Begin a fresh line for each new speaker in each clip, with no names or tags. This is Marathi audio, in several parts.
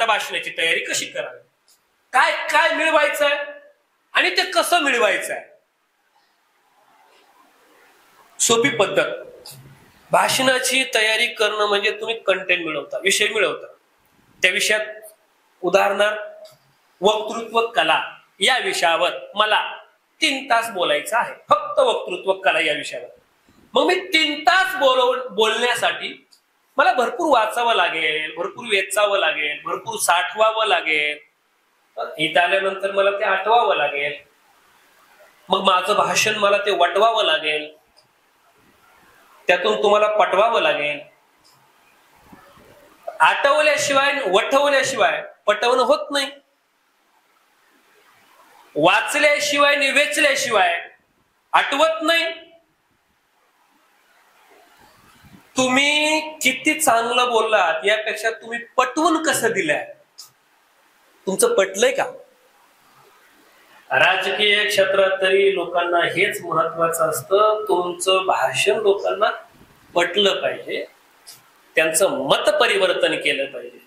आता भाषणाची तयारी कशी करावी, काय काय मिळवायचंय आणि ते कसं मिळवायचंय. सोपी पद्धत. भाषणाची तयारी करणं म्हणजे तुम्ही कंटेंट मिळवता, विषय मिळवता. त्या विषयात उदाहरणार्थ वक्तृत्व कला या विषयावर मला 3 तास बोलायचं आहे, फक्त वक्तृत्व कला या विषयावर. मग मी 3 तास बोलण्यासाठी मला भरपूर वाचावं लागेल, भरपूर वेचावं लागेल, भरपूर साठवावं लागेल. इथं आल्यानंतर मला ते आठवावं लागेल. मग माझं भाषण मला ते वटवावं लागेल, त्यातून तुम्हाला पटवावं लागेल. आठवल्याशिवाय वठवल्याशिवाय पटवणं होत नाही. वाचल्याशिवाय आणि वेचल्याशिवाय आठवत नाही. तुम्ही किती चांगलं बोललात यापेक्षा तुम्ही पटवून कसं दिलंय, तुमचं पटलंय का. राजकीय क्षेत्रात तरी लोकांना हेच महत्वाचं असतं, तुमचं भाषण लोकांना पटलं पाहिजे, त्यांचं मत परिवर्तन केलं पाहिजे.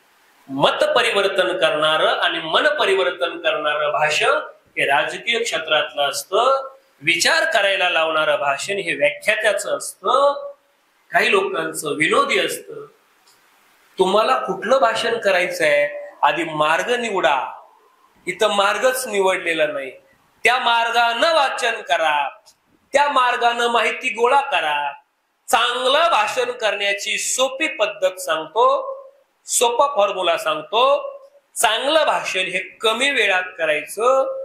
मत परिवर्तन करणारं आणि मन परिवर्तन करणारं भाषण हे राजकीय क्षेत्रातलं असतं. विचार करायला लावणारं भाषण हे व्याख्यात्याचं असतं, काही लोकांचं विनोदी असतं. तुम्हाला कुठलं भाषण करायचंय आधी मार्ग निवडा. इथं मार्गच निवडलेला नाही. त्या मार्गानं वाचन करा, त्या मार्गानं माहिती गोळा करा. चांगलं भाषण करण्याची सोपी पद्धत सांगतो, सोपा फॉर्म्युला सांगतो. चांगलं भाषण हे कमी वेळात करायचं,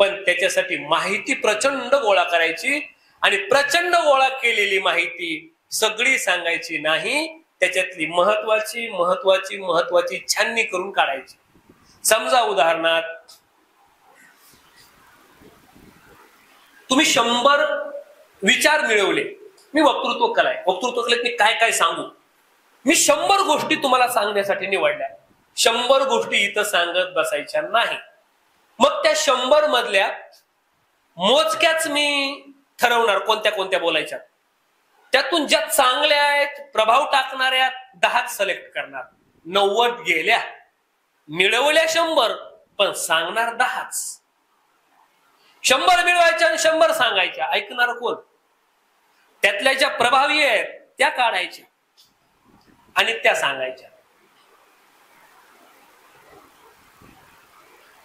पण त्याच्यासाठी माहिती प्रचंड गोळा करायची आणि प्रचंड गोळा केलेली माहिती सगळी सांगायची नाही, त्याच्यातली महत्वाची महत्वाची महत्वाची छाननी करून काढायची. समजा उदाहरणार्थ तुम्ही 100 विचार मिळवले. मी वक्तृत्व कला आहे, वक्तृत्व कलेत मी काय काय सांगू. मी 100 गोष्टी तुम्हाला सांगण्यासाठी निवडल्या. 100 गोष्टी इथं सांगत बसायच्या नाही. मग त्या 100 मधल्या मोजक्याच मी ठरवणार कोणत्या कोणत्या बोलायच्या. त्यातून ज्या चांगल्या आहेत, प्रभाव टाकणाऱ्या 10 सिलेक्ट करणार. 90 गेल्या, मिळवल्या 100 पण सांगणार 10च. 100 मिळवायच्या आणि 100 सांगायच्या. ऐकणार कोण. त्यातल्या ज्या प्रभावी आहेत त्या काढायच्या आणि त्या सांगायच्या.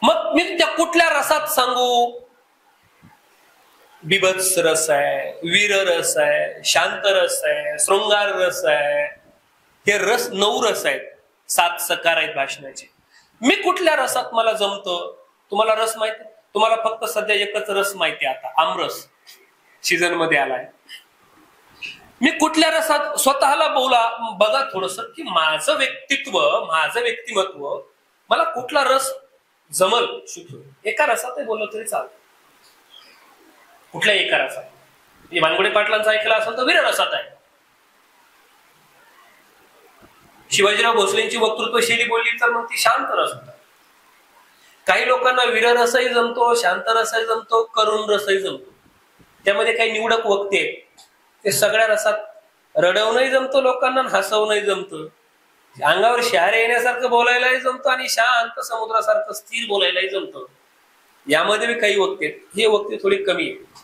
मग मी त्या कुठल्या रसात सांगू. बिभत्स रस आहे, वीर रस आहे, शांत रस आहे, शृंगार रस आहे. हे रस 9 रस आहेत, 7 सकार आहेत भाषणाचे. मी कुठल्या रसात मला जमतं. तुम्हाला रस माहिती, तुम्हाला फक्त सध्या एकच रस माहिती आहे, आता आमरस सीझन मध्ये आलाय. मी कुठल्या रसात स्वतःला बघा थोडस की माझं व्यक्तित्व, माझं व्यक्तिमत्व, मला कुठला रस जमल. एका रसात बोललो तरी चालतं. कुठल्या एका रसात. भानगुडे पाटलांचा ऐकला असेल तर वीर रसात आहे. शिवाजीराव भोसलेंची वक्तृत्व शैली बोलली तर मग ती शांत रस होता. काही लोकांना वीर रसही जमतो, शांत रसही जमतो, करुण रसही जमतो. त्यामध्ये काही निवडक वक्ते आहेत, ते सगळ्या रसात रडवणंही जमतो लोकांना, हसवणंही जमतं. अंगावर शहारे येण्यासारखं बोलायलाही जमतं आणि शांत समुद्रासारखं स्थिर बोलायलाही जमतं. यामध्ये बी काही वक्ते, हे वक्ते थोडी कमी आहे.